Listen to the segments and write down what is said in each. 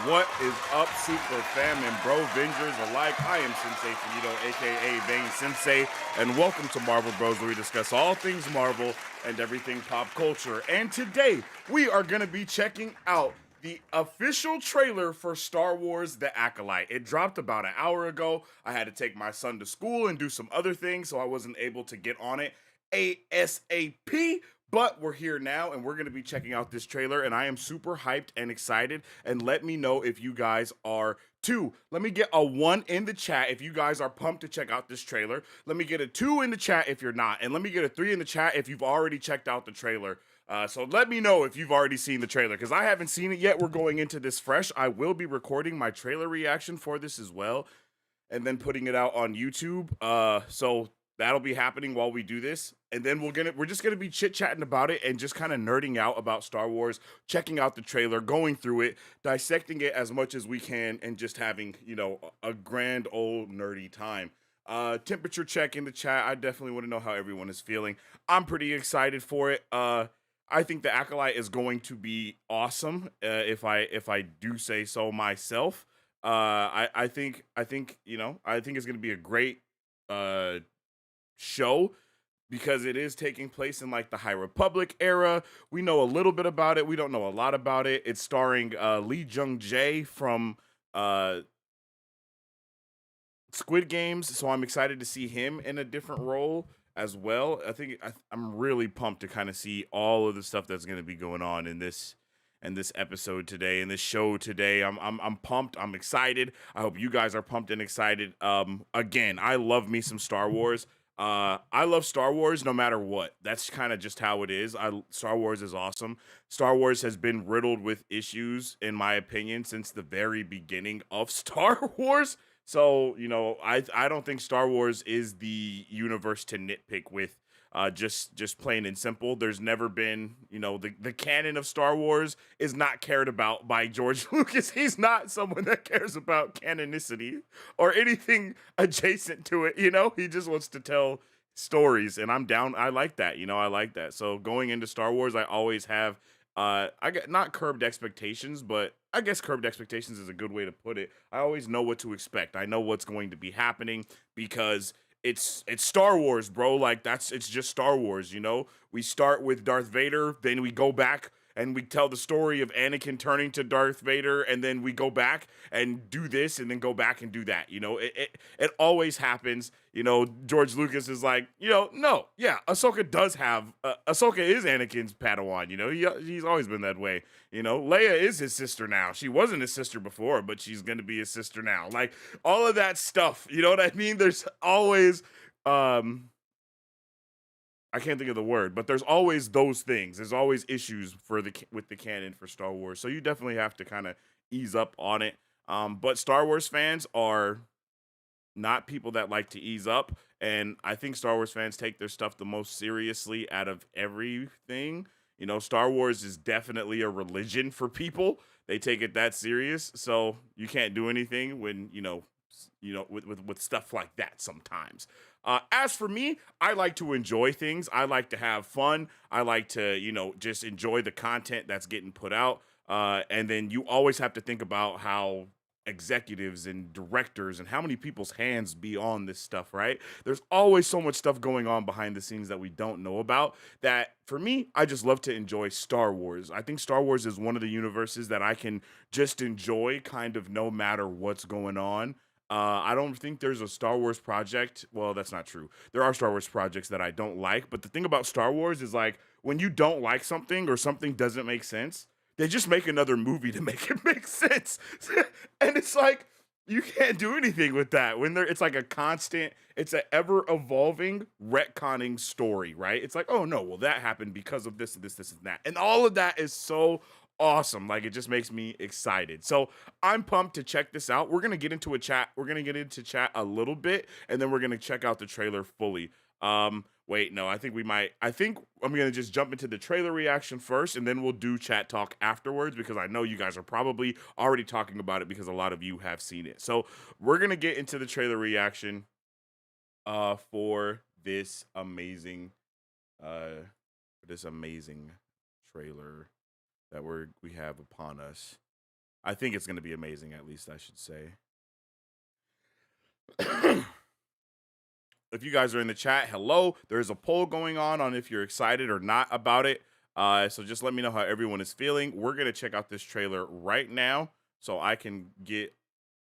What is up, Super Fam and Bro Vengers alike? I am Sensei Finito, aka Vane Sensei, and welcome to Marvel Bros, where we discuss all things Marvel and everything pop culture. And today we are going to be checking out the official trailer for Star Wars The Acolyte. It dropped about an hour ago. I had to take my son to school and do some other things, so I wasn't able to get on it ASAP. But we're here now and we're going to be checking out this trailer, and I am super hyped and excited. And let me know if you guys are too. Let me get a 1 in the chat if you guys are pumped to check out this trailer. Let me get a 2 in the chat if you're not. And let me get a 3 in the chat if you've already checked out the trailer. So let me know if you've already seen the trailer, because I haven't seen it yet. We're going into this fresh. I will be recording my trailer reaction for this as well, and then putting it out on YouTube. So that'll be happening while we do this. And then we're just gonna be chit-chatting about it and just kind of nerding out about Star Wars, checking out the trailer, going through it, dissecting it as much as we can, and just having, a grand old nerdy time. Temperature check in the chat. I definitely want to know how everyone is feeling. I'm pretty excited for it. I think the Acolyte is going to be awesome, if I do say so myself. I think it's going to be a great uh show, because it is taking place in like the High Republic era. We know a little bit about it. We don't know a lot about it. It's starring Lee Jung-jae from uh Squid Games, so I'm excited to see him in a different role as well. I'm really pumped to kind of see all of the stuff that's going to be going on in this episode today, in this show today. I'm pumped. I'm excited. I hope you guys are pumped and excited. Again, I love me some Star Wars. I love Star Wars no matter what. That's kind of just how it is. Star Wars is awesome. Star Wars has been riddled with issues, in my opinion, since the very beginning of Star Wars. So, I don't think Star Wars is the universe to nitpick with. Just plain and simple. There's never been, the canon of Star Wars is not cared about by George Lucas. He's not someone that cares about canonicity or anything adjacent to it. He just wants to tell stories, and I'm down. I like that. I like that. So going into Star Wars, I always have, I get not curbed expectations, but I guess curbed expectations is a good way to put it. I always know what to expect. I know what's going to be happening, because it's Star Wars, bro. Like, it's just Star Wars. We start with Darth Vader, then we go back and we tell the story of Anakin turning to Darth Vader, and then we go back and do this, and then go back and do that. It always happens. George Lucas is like, no, yeah, Ahsoka does have Ahsoka is Anakin's Padawan. He's always been that way. Leia is his sister now. She wasn't his sister before, but she's gonna be his sister now. Like, all of that stuff. You know what I mean? There's always I can't think of the word, but there's always those things. There's always issues with the canon for Star Wars. So you definitely have to kind of ease up on it. But Star Wars fans are not people that like to ease up, and I think Star Wars fans take their stuff the most seriously out of everything. Star Wars is definitely a religion for people. They take it that serious, so you can't do anything when with stuff like that sometimes. As for me, I like to enjoy things. I like to have fun. I like to, just enjoy the content that's getting put out. And then you always have to think about how executives and directors and how many people's hands be on this stuff, right? There's always so much stuff going on behind the scenes that we don't know about, that for me, I just love to enjoy Star Wars. I think Star Wars is one of the universes that I can just enjoy kind of no matter what's going on. I don't think there's a Star Wars project. Well, that's not true. There are Star Wars projects that I don't like, but the thing about Star Wars is, like, when you don't like something or something doesn't make sense, they just make another movie to make it make sense. And it's like, you can't do anything with that when it's like a constant, it's an ever evolving retconning story, right? It's like, oh no, well, that happened because of this and this, this and that. And all of that is so awesome. Like, it just makes me excited. So I'm pumped to check this out. We're gonna get into a chat. We're gonna get into chat a little bit, and then we're gonna check out the trailer fully. Wait, no, I think I'm gonna just jump into the trailer reaction first, and then we'll do chat talk afterwards, because I know you guys are probably already talking about it because a lot of you have seen it. So we're gonna get into the trailer reaction for uh this amazing trailer that we have upon us. I think it's going to be amazing, at least I should say. If you guys are in the chat, hello. There's a poll going on if you're excited or not about it. So just let me know how everyone is feeling. We're going to check out this trailer right now so I can get,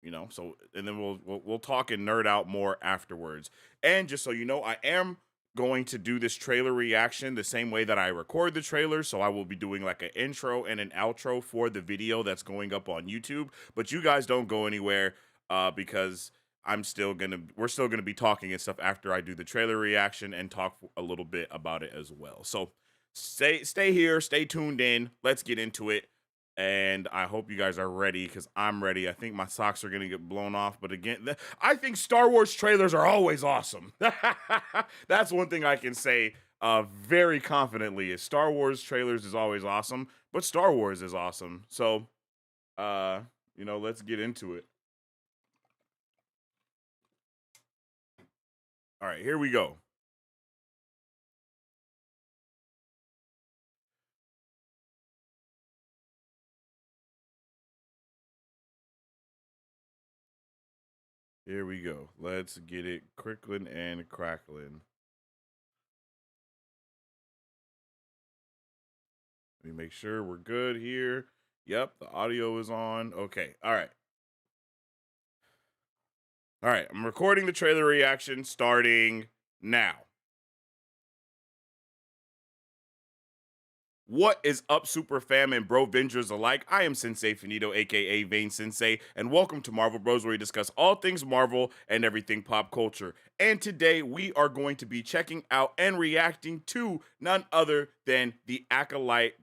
and then we'll talk and nerd out more afterwards. And just so you know, I am going to do this trailer reaction the same way that I record the trailer. So I will be doing like an intro and an outro for the video that's going up on YouTube. But you guys don't go anywhere because we're still gonna be talking and stuff after I do the trailer reaction and talk a little bit about it as well. So stay here, stay tuned in. Let's get into it. And I hope you guys are ready because I'm ready. I think my socks are going to get blown off. But again, I think Star Wars trailers are always awesome. That's one thing I can say very confidently is Star Wars trailers is always awesome. But Star Wars is awesome. So, let's get into it. All right, here we go. Here we go. Let's get it crickling and crackling. Let me make sure we're good here. Yep, the audio is on. Okay, all right. All right, I'm recording the trailer reaction starting now. What is up, super fam and bro vengers alike? I am Sensei Finito, aka Vane Sensei, and welcome to Marvel Bros, where we discuss all things Marvel and everything pop culture. And today we are going to be checking out and reacting to none other than the Acolyte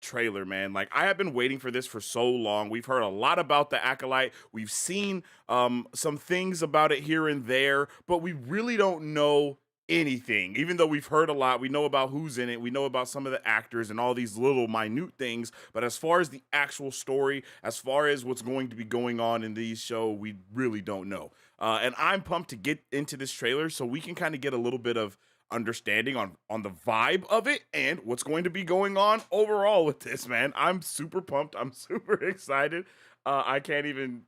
trailer, man. Like, I have been waiting for this for so long. We've heard a lot about the Acolyte. We've seen some things about it here and there, but we really don't know anything. Even though we've heard a lot, we know about who's in it, we know about some of the actors and all these little minute things, but as far as the actual story, as far as what's going to be going on in these show, we really don't know. And I'm pumped to get into this trailer so we can kind of get a little bit of understanding on the vibe of it and what's going to be going on overall with this, man. I'm super pumped. I'm super excited. I can't even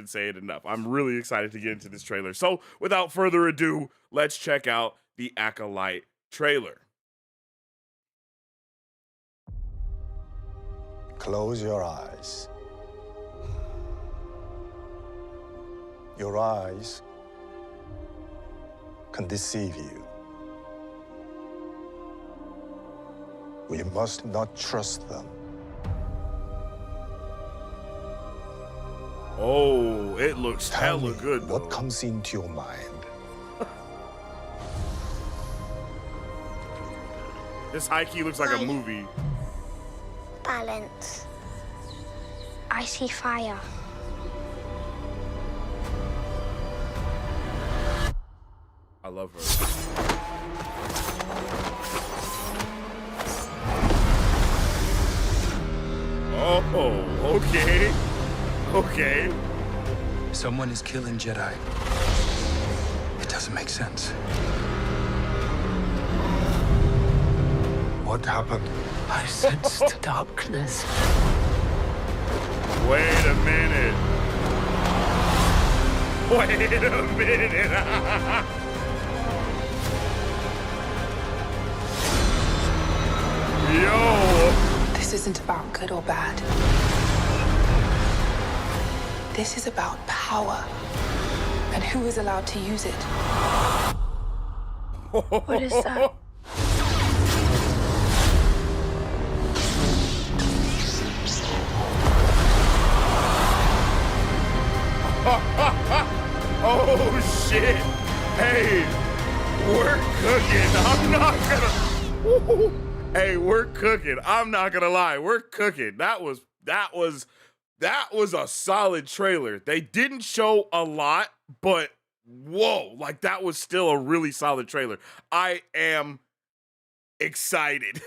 say it enough. I'm really excited to get into this trailer. So without further ado, let's check out the Acolyte trailer. Close your eyes. Your eyes can deceive you. We must not trust them. Oh, it looks hella good, though. What comes into your mind? This high-key looks like a movie. Balance. I see fire. I love her. Oh, okay. Okay. Someone is killing Jedi. It doesn't make sense. What happened? I sensed darkness. Wait a minute. Wait a minute. Yo. This isn't about good or bad. This is about power and who is allowed to use it. What is that? Oh shit! Hey, we're cooking. I'm not gonna. Hey, we're cooking. I'm not gonna lie. We're cooking. That was a solid trailer. They didn't show a lot, but whoa, like that was still a really solid trailer. I am excited.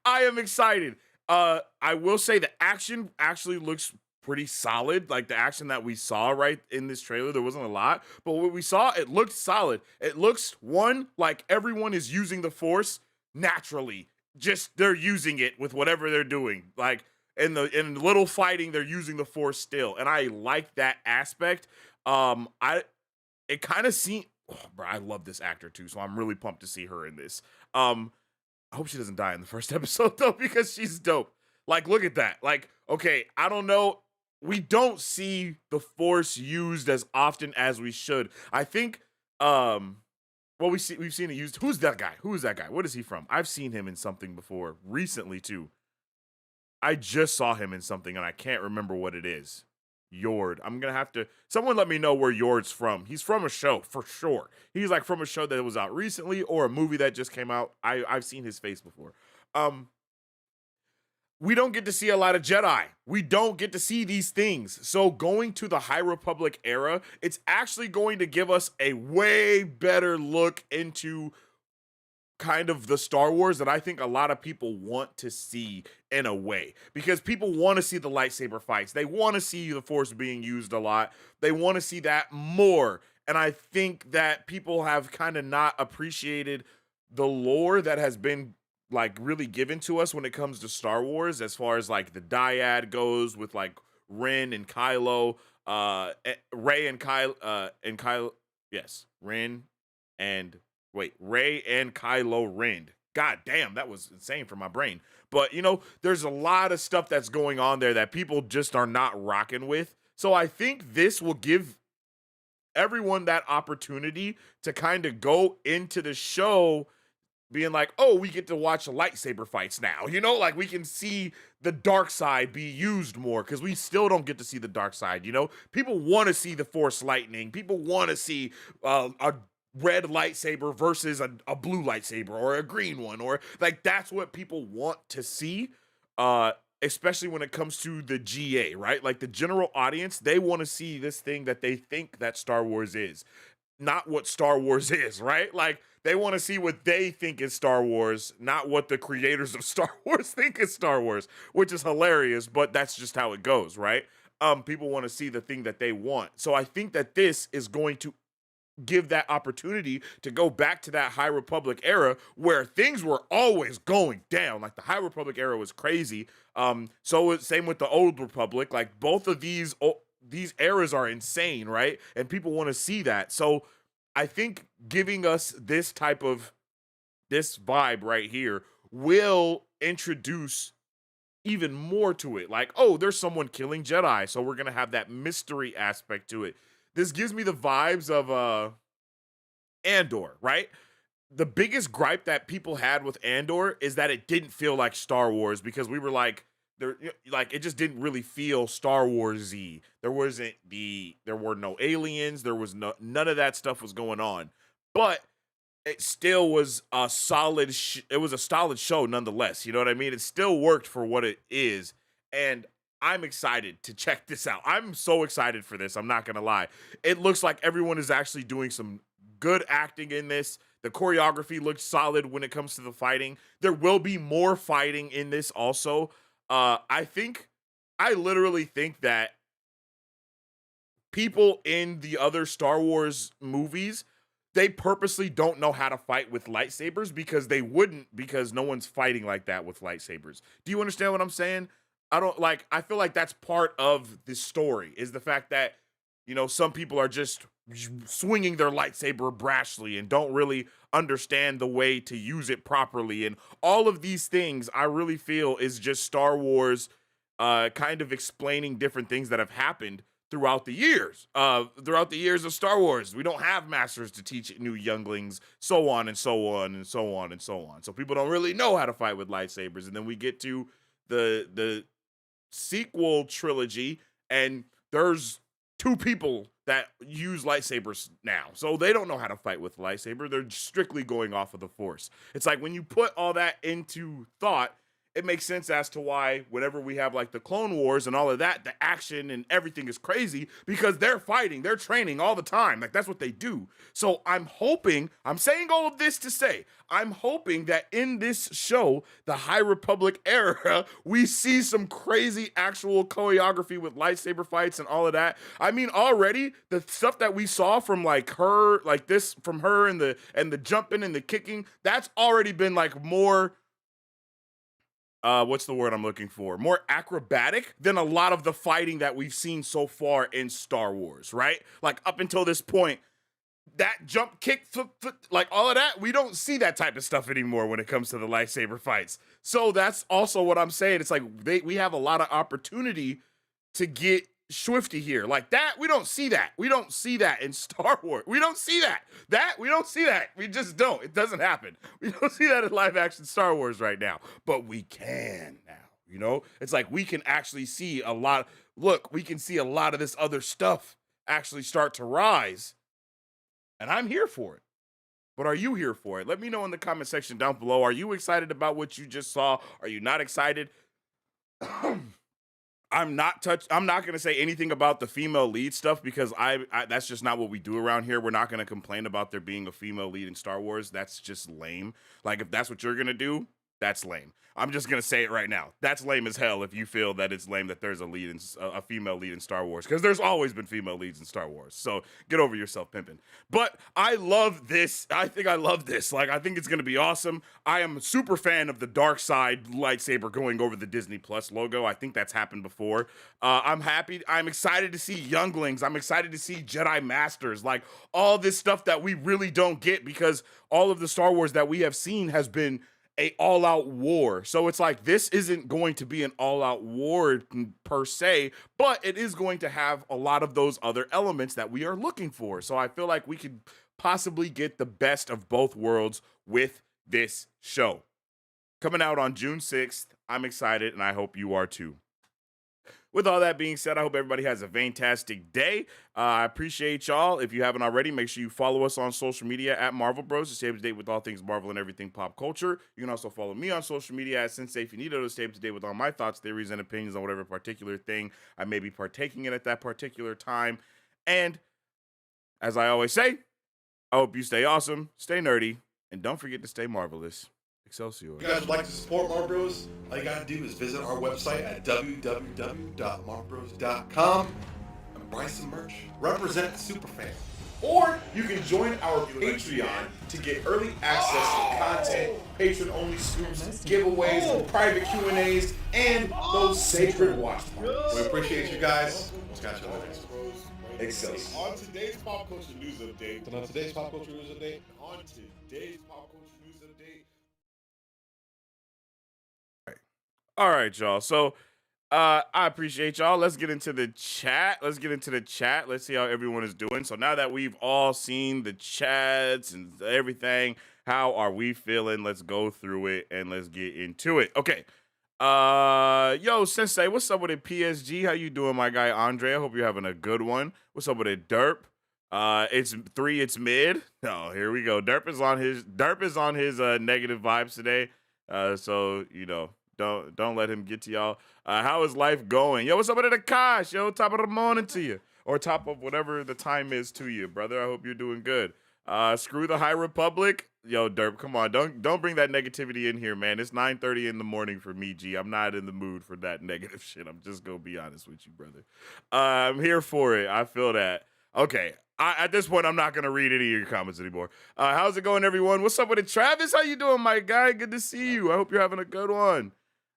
I am excited. I will say the action actually looks pretty solid. Like the action that we saw right in this trailer, there wasn't a lot, but what we saw, it looked solid. It looks like everyone is using the Force naturally. Just they're using it with whatever they're doing. Like in little fighting, they're using the Force still, and I like that aspect. I it kind of seemed, oh, bro, I love this actor too, so I'm really pumped to see her in this. I hope she doesn't die in the first episode though, because she's dope. Like, look at that. Like, okay, I don't know. We don't see the Force used as often as we should. I think, well, we've seen it used. Who's that guy? Who is that guy? What is he from? I've seen him in something before recently too. I just saw him in something and I can't remember what it is. Yord. I'm gonna have to. Someone let me know where Yord's from. He's from a show for sure. He's like from a show that was out recently or a movie that just came out. I've seen his face before. We don't get to see a lot of Jedi. We don't get to see these things. So going to the High Republic era, it's actually going to give us a way better look into kind of the Star Wars that I think a lot of people want to see in a way, because people want to see the lightsaber fights. They want to see the Force being used a lot. They want to see that more. And I think that people have kind of not appreciated the lore that has been like really given to us when it comes to Star Wars, as far as like the dyad goes with like Ren and Kylo, Rey and Kylo, yes, Ren and Rey and Kylo Ren. God damn, that was insane for my brain. But you know, there's a lot of stuff that's going on there that people just are not rocking with. So I think this will give everyone that opportunity to kind of go into the show being like, oh, we get to watch lightsaber fights now. You know, like we can see the dark side be used more, because we still don't get to see the dark side. You know, people want to see the Force lightning. People want to see a red lightsaber versus a blue lightsaber or a green one, or like that's what people want to see. Especially when it comes to the GA, right? Like the general audience, they want to see this thing that they think that Star Wars is, not what Star Wars is, right? Like they want to see what they think is Star Wars, not what the creators of Star Wars think is Star Wars, which is hilarious, but that's just how it goes, right? People want to see the thing that they want. So I think that this is going to give that opportunity to go back to that High Republic era where things were always going down. Like the High Republic era was crazy. So same with the Old Republic. Like both of these eras are insane, right? And people want to see that. So I think giving us this vibe right here will introduce even more to it. Like, oh, there's someone killing Jedi, so we're gonna have that mystery aspect to it. This gives me the vibes of Andor, right? The biggest gripe that people had with Andor is that it didn't feel like Star Wars, because we were like, it just didn't really feel Star Wars-y. There were no aliens, there was none of that stuff was going on. But it still was a solid show nonetheless. You know what I mean? It still worked for what it is. And I'm excited to check this out. I'm so excited for this. I'm not going to lie. It looks like everyone is actually doing some good acting in this. The choreography looks solid when it comes to the fighting. There will be more fighting in this also. I literally think that people in the other Star Wars movies, they purposely don't know how to fight with lightsabers because no one's fighting like that with lightsabers. Do you understand what I'm saying? I feel like that's part of the story, is the fact that, you know, some people are just swinging their lightsaber brashly and don't really understand the way to use it properly. And all of these things I really feel is just Star Wars kind of explaining different things that have happened throughout the years of Star Wars. We don't have masters to teach new younglings, so on and so on and so on and so on. So people don't really know how to fight with lightsabers. And then we get to the sequel trilogy, and there's two people that use lightsabers now. So they don't know how to fight with lightsaber. They're strictly going off of the Force. It's like when you put all that into thought, it makes sense as to why whenever we have like the Clone Wars and all of that, the action and everything is crazy, because they're fighting, they're training all the time. Like that's what they do. So I'm saying all of this to say, I'm hoping that in this show, the High Republic era, we see some crazy actual choreography with lightsaber fights and all of that. I mean, already the stuff that we saw from her and the jumping and the kicking, that's already been like more what's the word I'm looking for? More acrobatic than a lot of the fighting that we've seen so far in Star Wars, right? Like up until this point, that jump, kick, flip, like all of that, we don't see that type of stuff anymore when it comes to the lightsaber fights. So that's also what I'm saying. It's like we have a lot of opportunity to get swifty here. Like that, we don't see that. We don't see that in Star Wars. We don't see that. We don't see that. We just don't. It doesn't happen. We don't see that in live action Star Wars right now. But we can now. You know, it's like we can actually see a lot. Look, we can see a lot of this other stuff actually start to rise. And I'm here for it. But are you here for it? Let me know in the comment section down below. Are you excited about what you just saw? Are you not excited? I'm not going to say anything about the female lead stuff because I that's just not what we do around here. We're not going to complain about there being a female lead in Star Wars. That's just lame. Like if that's what you're going to do, that's lame. I'm just going to say it right now. That's lame as hell if you feel that it's lame that there's a female lead in Star Wars, because there's always been female leads in Star Wars. So get over yourself, pimping. But I love this. I think I love this. Like, I think it's going to be awesome. I am a super fan of the dark side lightsaber going over the Disney Plus logo. I think that's happened before. I'm happy. I'm excited to see younglings. I'm excited to see Jedi Masters. Like, all this stuff that we really don't get because all of the Star Wars that we have seen has been a all-out war. So it's like this isn't going to be an all-out war per se, but it is going to have a lot of those other elements that we are looking for. So I feel like we could possibly get the best of both worlds with this show. Coming out on June 6th. I'm excited, and I hope you are too. With all that being said, I hope everybody has a fantastic day. I appreciate y'all. If you haven't already, make sure you follow us on social media at Marvel Bros to stay up to date with all things Marvel and everything pop culture. You can also follow me on social media at Sensei if you need to stay up to date with all my thoughts, theories, and opinions on whatever particular thing I may be partaking in at that particular time. And as I always say, I hope you stay awesome, stay nerdy, and don't forget to stay marvelous. Excelsior. If you guys would like to support Marvel Bros, all you gotta do is visit our website at www.marvelbros.com and buy some merch. Represent Superfan. Or you can join our Patreon to get early access to content, patron-only scoops, giveaways, private Q&As, and those sacred watch parties. We appreciate you guys. We'll catch you later. Excelsior. On today's pop culture news update. All right, y'all. So I appreciate y'all. Let's get into the chat. Let's see how everyone is doing. So now that we've all seen the chats and everything, how are we feeling? Let's go through it and let's get into it. Okay. Yo, Sensei, what's up with it? PSG? How you doing, my guy Andre? I hope you're having a good one. What's up with it, Derp? It's 3, it's mid. Oh, here we go. Derp is on his negative vibes today. So you know, don't let him get to y'all. How is life going? Yo, what's up with it, Akash? Yo, top of the morning to you, or top of whatever the time is to you, brother. I hope you're doing good. Screw the High Republic. Yo, Derp, come on. Don't bring that negativity in here, man. It's 9:30 in the morning for me, G. I'm not in the mood for that negative shit. I'm just gonna be honest with you, brother. I'm here for it. I feel that. Okay. At this point, I'm not gonna read any of your comments anymore. How's it going, everyone? What's up with it, Travis? How you doing, my guy? Good to see you. I hope you're having a good one.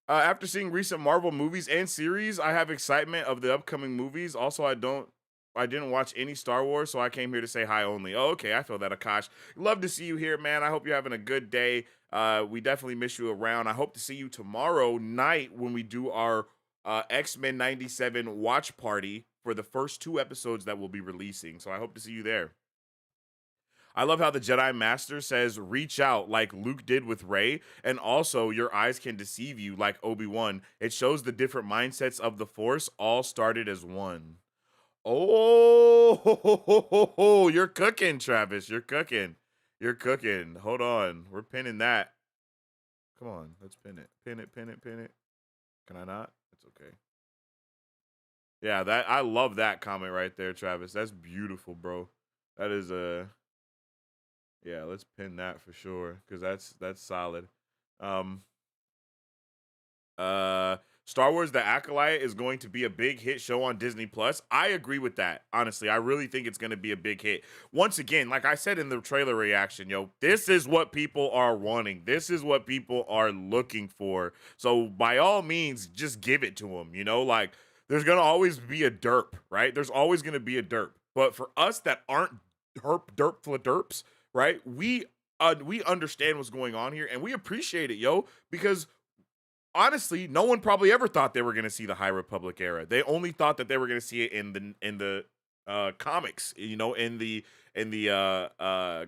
After seeing recent Marvel movies and series, I have excitement of the upcoming movies. Also, I didn't watch any Star Wars, so I came here to say hi only. Oh, okay, I feel that, Akash. Love to see you here, man. I hope you're having a good day. We definitely miss you around. I hope to see you tomorrow night when we do our X-Men 97 watch party for the first 2 episodes that we'll be releasing. So I hope to see you there. I love how the Jedi Master says, reach out like Luke did with Rey, and also your eyes can deceive you like Obi-Wan. It shows the different mindsets of the Force all started as one. Oh, you're cooking, Travis. You're cooking. Hold on. We're pinning that. Come on, let's pin it. Pin it. Can I not? It's okay. Yeah, I love that comment right there, Travis. That's beautiful, bro. That is yeah, let's pin that for sure, because that's solid. Star Wars The Acolyte is going to be a big hit show on Disney Plus. I agree with that. Honestly, I really think it's going to be a big hit. Once again, like I said in the trailer reaction, yo, this is what people are wanting. This is what people are looking for. So by all means, just give it to them. You know, like there's going to always be a derp, right? There's always going to be a derp. But for us that aren't derp for derps, right? We understand what's going on here and we appreciate it, yo, because honestly, no one probably ever thought they were going to see the High Republic era. They only thought that they were going to see it in the comics, you know, in the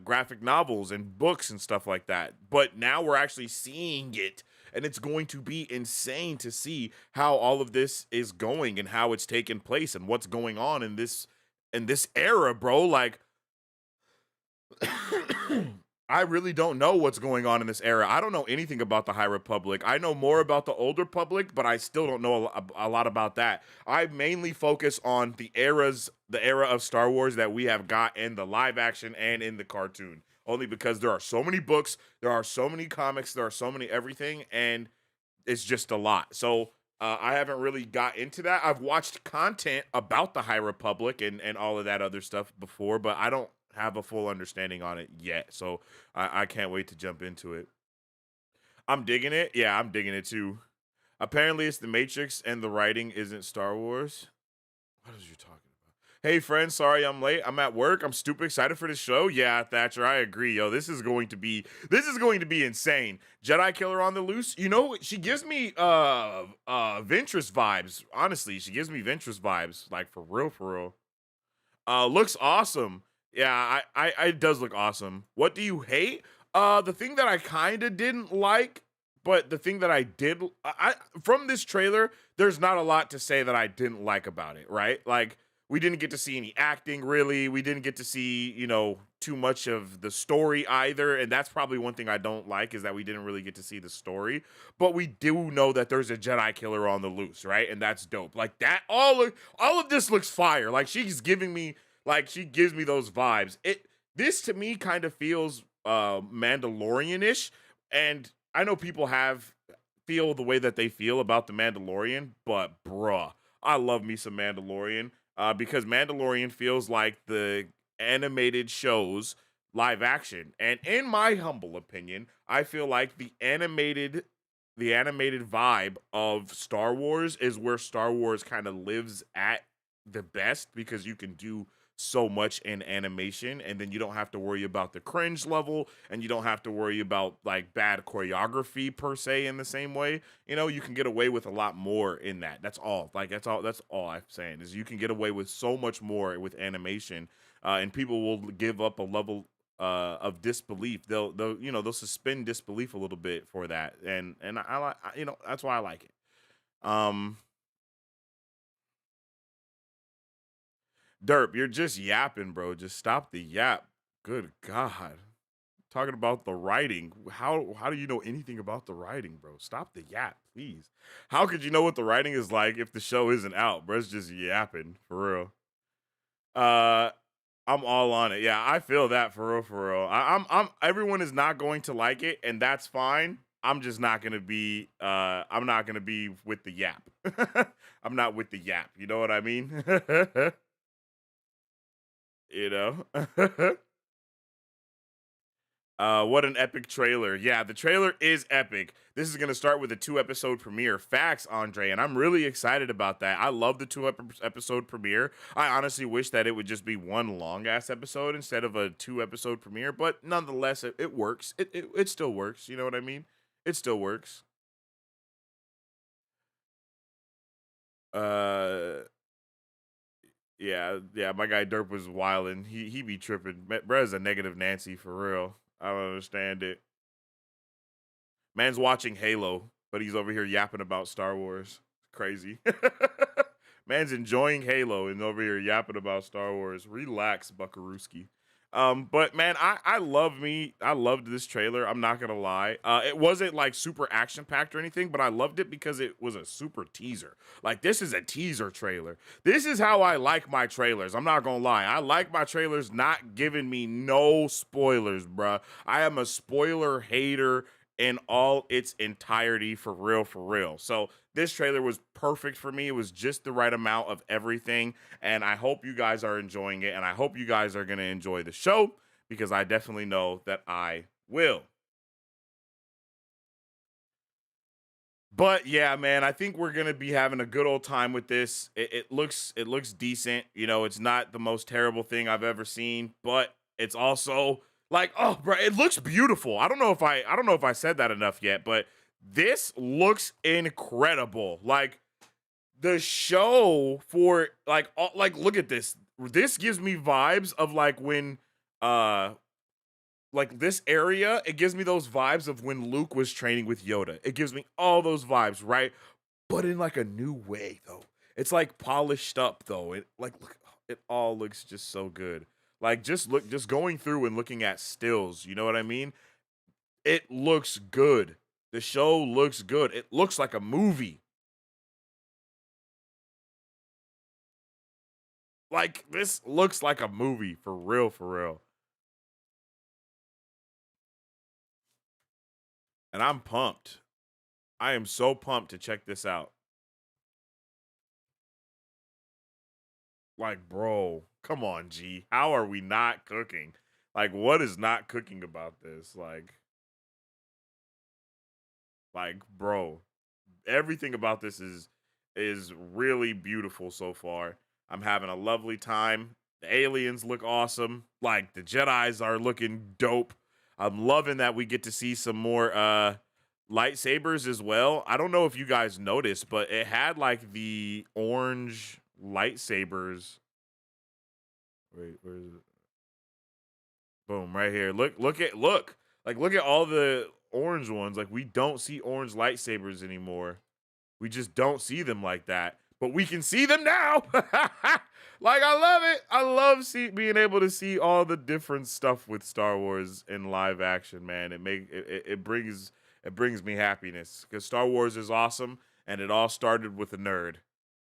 graphic novels and books and stuff like that. But now we're actually seeing it, and it's going to be insane to see how all of this is going and how it's taking place and what's going on in this era, bro. Like I really don't know what's going on in this era. I don't know anything about the High Republic. I know more about the Old Republic, but I still don't know a lot about that. I mainly focus on the era of Star Wars that we have got in the live action and in the cartoon. Only because there are so many books, there are so many comics, there are so many everything, and it's just a lot. So I haven't really got into that. I've watched content about the High Republic and all of that other stuff before, but I don't have a full understanding on it yet. So I can't wait to jump into it. I'm digging it. Yeah, I'm digging it too. Apparently it's the Matrix and the writing isn't Star Wars. What is you talking about? Hey friends, sorry I'm late. I'm at work. I'm stupid excited for this show. Yeah, Thatcher, I agree. Yo, this is going to be insane. Jedi Killer on the Loose. You know, she gives me Ventress vibes. Honestly, she gives me Ventress vibes. Like for real. Looks awesome. Yeah, it does look awesome. What do you hate? The thing that I kind of didn't like, but the thing that I did, from this trailer, there's not a lot to say that I didn't like about it, right? Like, we didn't get to see any acting, really. We didn't get to see, you know, too much of the story either, and that's probably one thing I don't like, is that we didn't really get to see the story, but we do know that there's a Jedi killer on the loose, right? And that's dope. Like, that, all of this looks fire. Like, she gives me those vibes. This to me kind of feels Mandalorian-ish, and I know people feel the way that they feel about the Mandalorian, but bruh, I love me some Mandalorian, because Mandalorian feels like the animated shows live action. And in my humble opinion, I feel like the animated vibe of Star Wars is where Star Wars kind of lives at the best, because you can do so much in animation, and then you don't have to worry about the cringe level, and you don't have to worry about like bad choreography per se in the same way. You know, you can get away with a lot more in that. That's all I'm saying, is you can get away with so much more with animation, and people will give up a level of disbelief. They'll suspend disbelief a little bit for that, and I like, that's why I like it. Derp, you're just yapping, bro. Just stop the yap. Good God. Talking about the writing. How do you know anything about the writing, bro? Stop the yap, please. How could you know what the writing is like if the show isn't out, bro? It's just yapping, for real. I'm all on it. Yeah, I feel that, for real. I'm everyone is not going to like it, and that's fine. I'm just not gonna be I'm not gonna be with the yap. I'm not with the yap. You know what I mean? You know? What an epic trailer. Yeah, the trailer is epic. This is going to start with a 2-episode premiere. Facts, Andre, and I'm really excited about that. I love the 2-episode premiere. I honestly wish that it would just be one long-ass episode instead of a 2-episode premiere, but nonetheless, it works. It still works, you know what I mean? It still works. Yeah, my guy Derp was wildin'. He be tripping. Bruh's a negative Nancy, for real. I don't understand it. Man's watching Halo, but he's over here yapping about Star Wars. Crazy. Man's enjoying Halo and over here yapping about Star Wars. Relax, Buckarooski. But man, I loved this trailer. I'm not gonna lie. It wasn't like super action packed or anything, but I loved it because it was a super teaser. Like, this is a teaser trailer. This is how I like my trailers. I'm not gonna lie. I like my trailers not giving me no spoilers, bruh. I am a spoiler hater in all its entirety, for real, for real. So this trailer was perfect for me. It was just the right amount of everything, and I hope you guys are enjoying it, and I hope you guys are going to enjoy the show, because I definitely know that I will. But yeah, man, I think we're gonna be having a good old time with this. It looks decent. You know, it's not the most terrible thing I've ever seen, but it's also like, oh, bro, it looks beautiful. I don't know if I said that enough yet, but this looks incredible. Like the show for like look at this. This gives me vibes of like when like this area, it gives me those vibes of when Luke was training with Yoda. It gives me all those vibes, right? But in like a new way, though. It's like polished up, though. It like look, it all looks just so good. Like just going through and looking at stills. You know what I mean? It looks good. The show looks good. It looks like a movie. Like this looks like a movie for real, for real. And I'm pumped. I am so pumped to check this out. Like, bro, come on, G. How are we not cooking? Like, what is not cooking about this? Like, bro, everything about this is really beautiful so far. I'm having a lovely time. The aliens look awesome. Like the Jedis are looking dope. I'm loving that we get to see some more lightsabers as well. I don't know if you guys noticed, but it had like the orange lightsabers. Wait, where is it? Boom, right here. Look. Look at all the orange ones. Like we don't see orange lightsabers anymore. We just don't see them like that. But we can see them now. Like I love it. I love being able to see all the different stuff with Star Wars in live action, man. It brings me happiness, because Star Wars is awesome, and it all started with a nerd.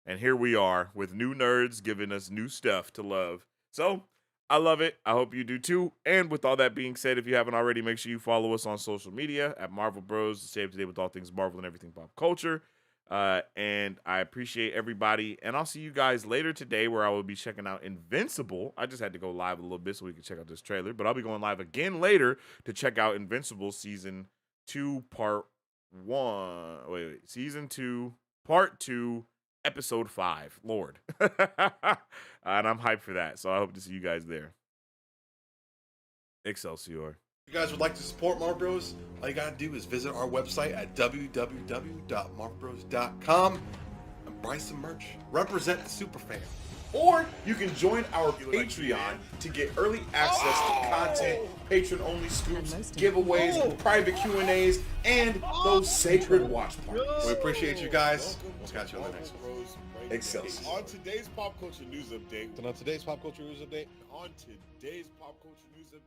And here we are with new nerds giving us new stuff to love. So I love it. I hope you do too. And with all that being said, if you haven't already, make sure you follow us on social media at Marvel Bros to stay up to date with all things Marvel and everything pop culture. And I appreciate everybody. And I'll see you guys later today, where I will be checking out Invincible. I just had to go live a little bit so we can check out this trailer. But I'll be going live again later to check out Invincible Season 2, Part 1. Season 2, Part 2. Episode 5, Lord. And I'm hyped for that, so I hope to see you guys there. Excelsior. If you guys would like to support Marvel Bros, all you gotta do is visit our website at www.marvelbros.com and buy some merch. Represent the superfan. Or you can join our Patreon to get early access to content, patron-only scoops, giveaways, private Q&As, and those sacred watch parties. We appreciate you guys. We'll catch you on the next one. Excelsior. On today's pop culture news update.